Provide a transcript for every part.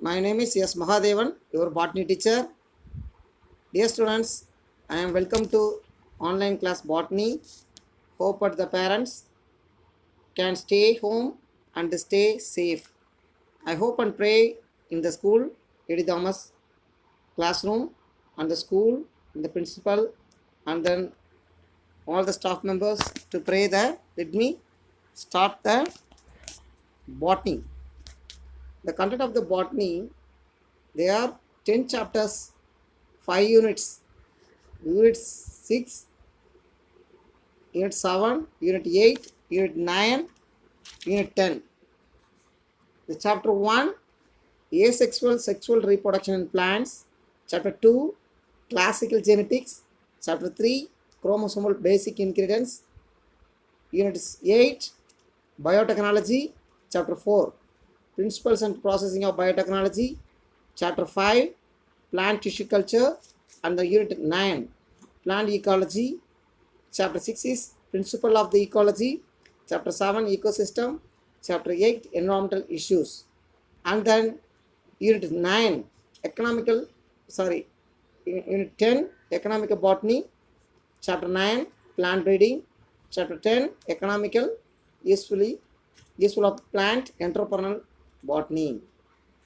My name is S. Mahadevan, your botany teacher. Dear students, I am welcome to online class botany. Hope that the parents can stay home and stay safe. I hope and pray in the school, Lady Thomas classroom, and the school, the principal, and then all the staff members to pray there. Let me start the botany. The content of the botany, there are 10 chapters, 5 units. Unit 6, Unit 7, Unit 8, Unit 9, Unit 10. The Chapter 1, Asexual Sexual Reproduction in Plants. Chapter 2, Classical Genetics. Chapter 3, Chromosomal Basic Ingredients. Unit 8, Biotechnology. Chapter 4, Principles and Processing of Biotechnology. Chapter 5, Plant Tissue Culture. And the Unit 9, Plant Ecology. Chapter 6 is Principle of the Ecology. Chapter 7, Ecosystem. Chapter 8, Environmental Issues. And then Unit 9, Unit 10, Economical Botany. Chapter 9, Plant Breeding. Chapter 10, Economical Useful of Plant Entrepreneurial Botany.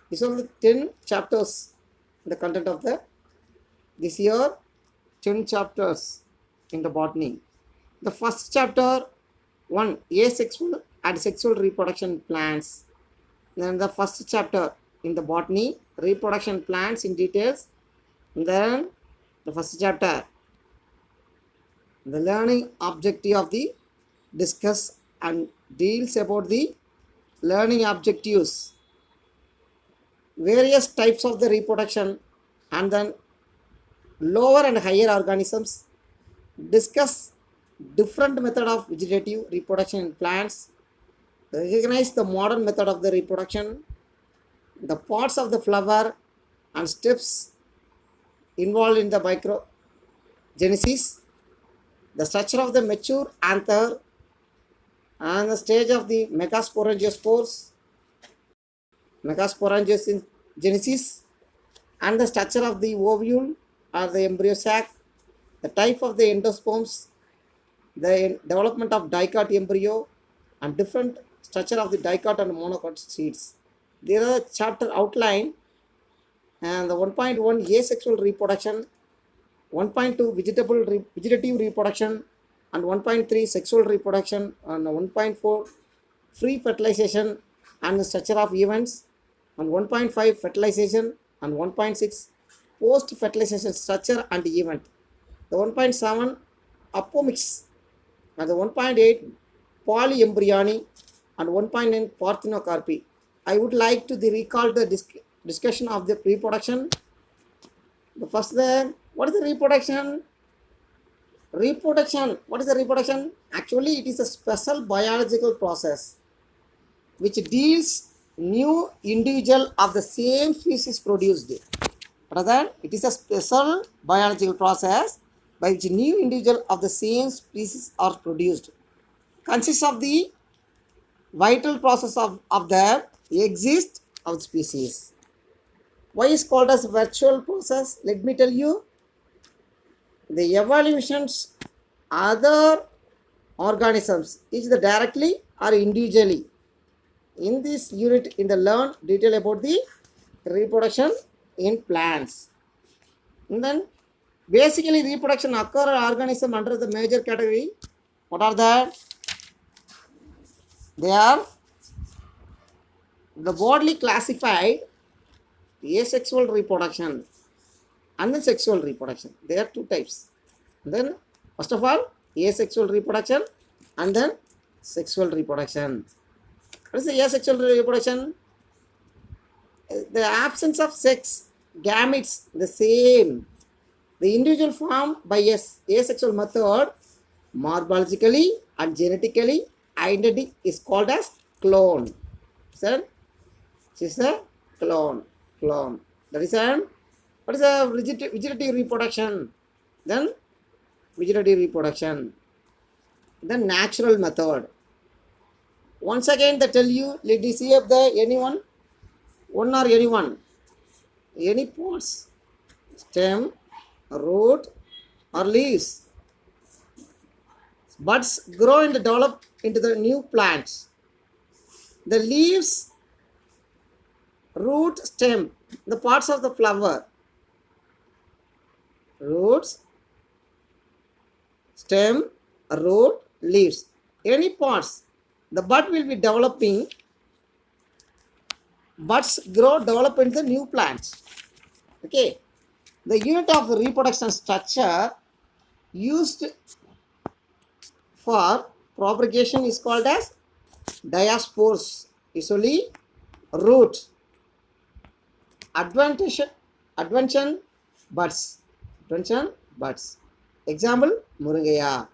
These are the 10 chapters in the content of this year, 10 chapters in the botany. The first chapter, 1, asexual and sexual reproduction plants. Then the first chapter in the botany, reproduction plants in details. And then the first chapter, the learning objective of the discuss and deals about the learning objectives, various types of the reproduction, and then lower and higher organisms, discuss different method of vegetative reproduction in plants, recognize the modern method of the reproduction, the parts of the flower and steps involved in the microgenesis, the structure of the mature anther and the stage of the megasporangiogenesis, and the structure of the ovule or the embryo sac, the type of the endosperms, the development of dicot embryo, and different structure of the dicot and monocot seeds. There are chapter outline, and the 1.1 asexual reproduction, 1.2 vegetative reproduction, and 1.3 sexual reproduction, and 1.4 free fertilization and the structure of events, and 1.5 fertilization, and 1.6 post fertilization structure and event. The 1.7 apomix, and the 1.8 polyembryony, and 1.9 parthenocarpy. I would like to recall the discussion of the reproduction. The first, what is the reproduction? What is the reproduction? Actually, it is a special biological process which deals new individual of the same species produced. Rather, it is a special biological process by which new individual of the same species are produced. Consists of the vital process of the exist of species. Why is called as virtual process? Let me tell you. The evolutions other organisms is the directly or individually. In this unit, in the learn detail about the reproduction in plants. And then basically reproduction occur organism under the major category. What are that? They are the broadly classified asexual reproduction and the sexual reproduction. There are two types. And then first of all, asexual reproduction and then sexual reproduction. What is the asexual reproduction? The absence of sex, gametes, the same. The individual formed by asexual method, morphologically and genetically identity is called as clone. Sir, this is a clone. That is what is a vegetative reproduction? Then vegetative reproduction. Then natural method. Once again, they tell you, let me see if the anyone, one or anyone. Any parts, stem, root, or leaves. Buds grow and develop into the new plants. The leaves, root, stem, the parts of the flower. Roots, stem, root, leaves. Any parts, the bud will be developing. Buds grow, develop into the new plants. Okay. The unit of reproduction structure used for propagation is called as diaspores. Usually root. Advention buds. Advention buds. Example, Muringaya.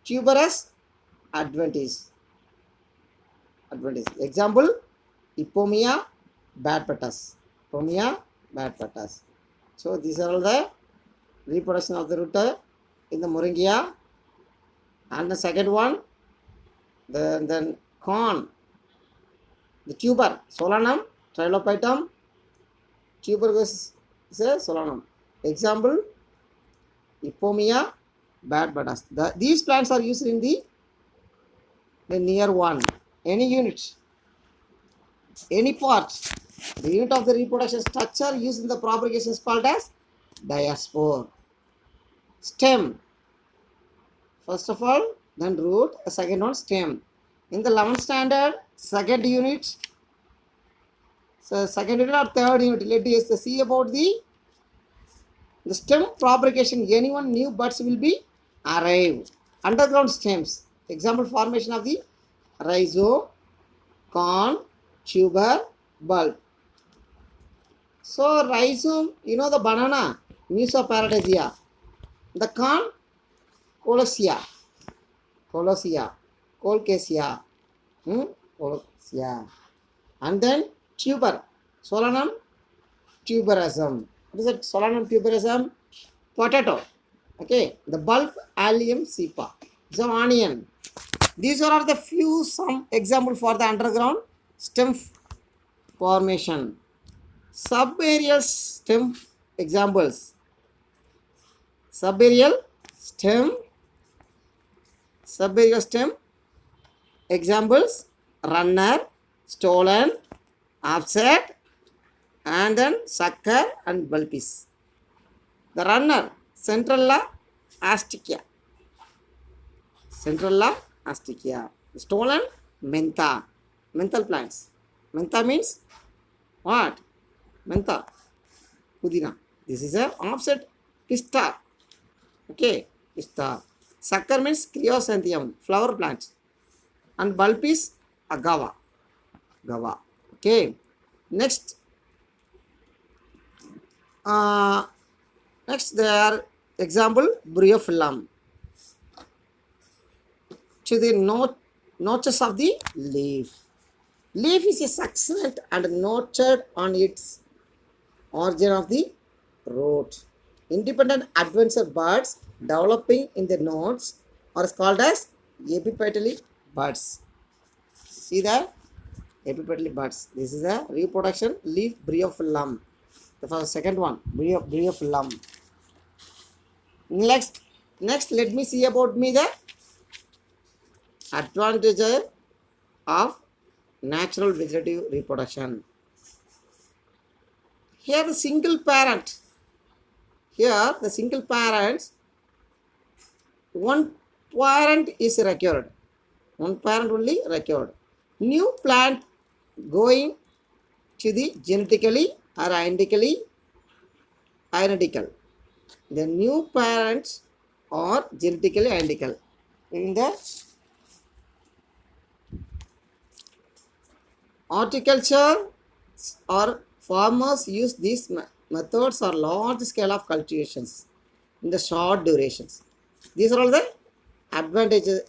Tuberous adventice. Example, Ipomia badpatas. Ipomia badpatas. So these are all the reproduction of the root in the Moringia. And the second one, then corn, the tuber, Solanum, Trilophytum, tuberous is a Solanum. Example, Ipomia badpatas. These plants are used in the near one. Any unit, any part, the unit of the reproduction structure used in the propagation is called as diaspore. Stem, first of all, then root, the second one stem. In the 11th standard, second unit, so second unit or third unit, let us see about the stem propagation. Anyone new buds will be arrive. Underground stems, example formation of the rhizome, corn, tuber, bulb. So rhizome, you know the banana, Mesoparadisaea. The corn, Colocasia. Colocasia. Colocasia. And then tuber, Solanum tuberosum. What is it? Solanum tuberosum? Potato. Okay. The bulb, Allium cepa. So onion. These are the few some example for the underground stem formation. Subaerial stem examples. Subaerial stem examples, runner, stolen, offset, and then sucker and bulbis. The runner, Centrella asticia. Stolen, mentha. Menthal plants. Mentha means what? Mentha. Pudina. This is a offset pista. Okay. Pista. Sucker means Chrysanthemum, flower plants. And bulb is agava. Okay. Next there example bryophyllum. To the notches of the leaf. Leaf is a succulent and notched on its origin of the root. Independent adventure buds developing in the nodes are called as epipetally buds. See that? Epipetally buds. This is a reproduction leaf bryophyllum. The first, second one, bryophyllum. Next, let me see about the advantages of natural vegetative reproduction. Here the single parent. One parent is required. One parent only required. New plant going to the genetically or identical. The new parents are genetically identical. In the horticulture or farmers use these methods or large scale of cultivations in the short durations. These are all the advantages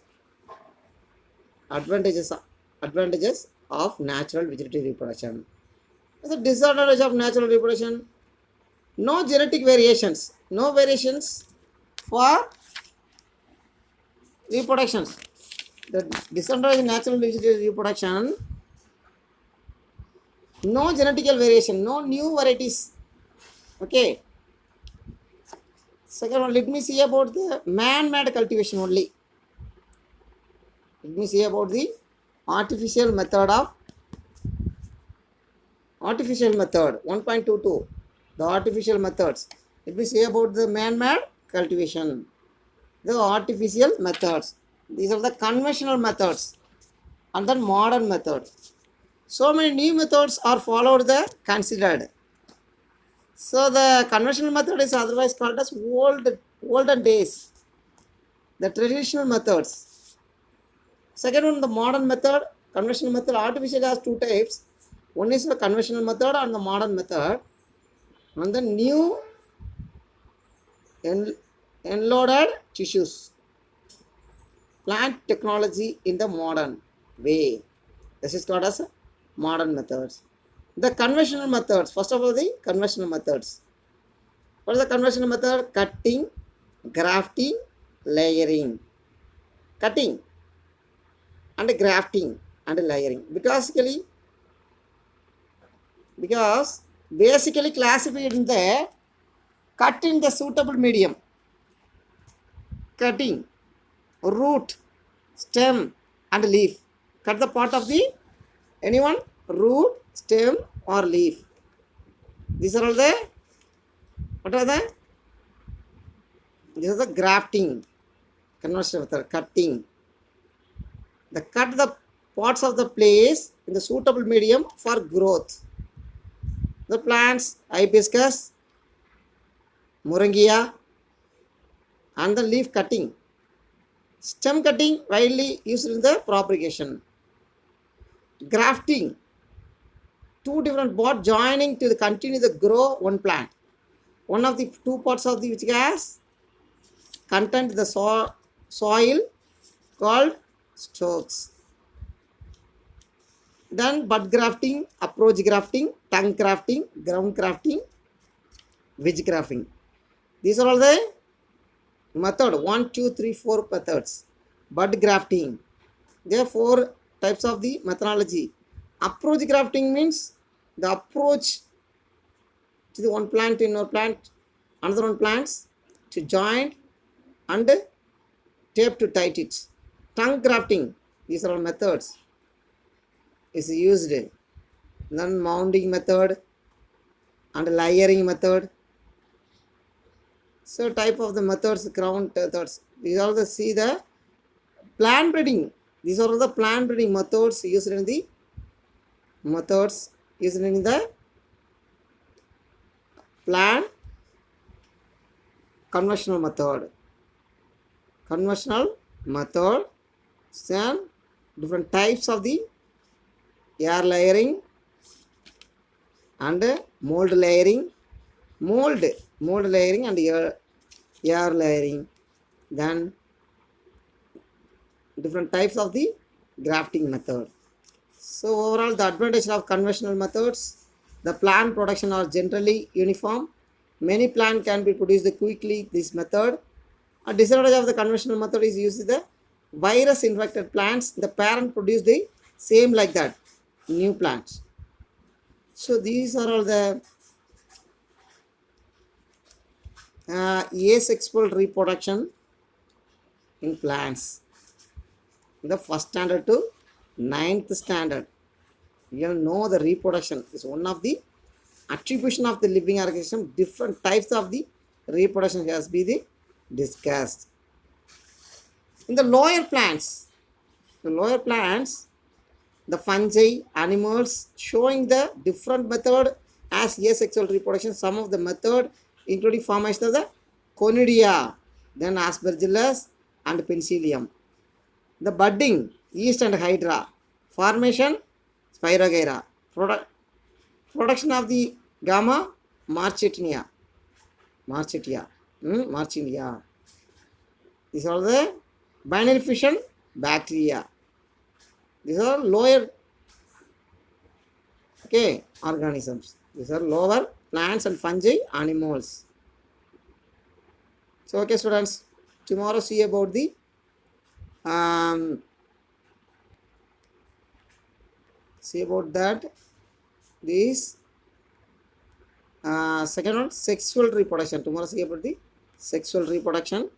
of natural vegetative reproduction. The disadvantage of natural reproduction: no genetic variations, no variations for reproductions. The disadvantage of natural vegetative reproduction: no genetical variation, no new varieties Okay. Second one, let me see about the man-made cultivation only. Let me see about the artificial method of artificial method 1.22. The artificial methods. Let me see about the man-made cultivation. The artificial methods. These are the conventional methods and then modern method. So many new methods are followed the considered. So the conventional method is otherwise called as olden days, the traditional methods. Second one, the modern method, conventional method. Artificial has two types. One is the conventional method and the modern method. And the new enloaded tissues, plant technology in the modern way. This is called as modern methods. The conventional methods, first of all, the conventional methods. What is the conventional method? Cutting, grafting, layering. Cutting and grafting and layering. Because basically classified in the cut in the suitable medium. Cutting, root, stem and leaf. Cut the part of the anyone root, stem or leaf. These are all the what are the this is the grafting conventional method. Cutting, the cut the parts of the place in the suitable medium for growth. The plants hibiscus, moringa and the leaf cutting. Stem cutting widely used in the propagation. Grafting, two different pots joining to continue the grow one plant. One of the two parts of the which has content the soil called stalks. Then bud grafting, approach grafting, tongue grafting, ground grafting, wedge grafting. These are all the method 1, 2, 3, 4 methods. Bud grafting. There are 4 types of the methodology. Approach grafting means the approach to the one plant in another plant, another one plants to join and tape to tight it. Tongue grafting. These are all methods. Is used. Then mounding method and layering method. So type of the methods, ground methods. These are the see the plant breeding. These are the plant breeding methods used in the plant conventional method. Conventional method. Then different types of the air layering and mold layering. Mold layering and air layering. Then different types of the grafting method. So overall the advantage of conventional methods, the plant production are generally uniform. Many plant can be produced quickly this method. A disadvantage of the conventional method is used the virus infected plants. The parent produce the same like that new plants. So these are all the asexual reproduction in plants. The first standard to 9th standard. You know the reproduction is one of the attribution of the living organism. Different types of the reproduction has been discussed. In the lower plants, the fungi, animals showing the different method as asexual reproduction. Some of the method including formation of the conidia, then aspergillus and penicillium. The budding, yeast and hydra. Formation, spirogyra. Production of the gamma, marchitia. Marchitia. These are the binary fission, bacteria. These are lower organisms. These are lower plants and fungi, animals. So students, tomorrow see about the see about that this Second one, sexual reproduction. Tomorrow see about the sexual reproduction.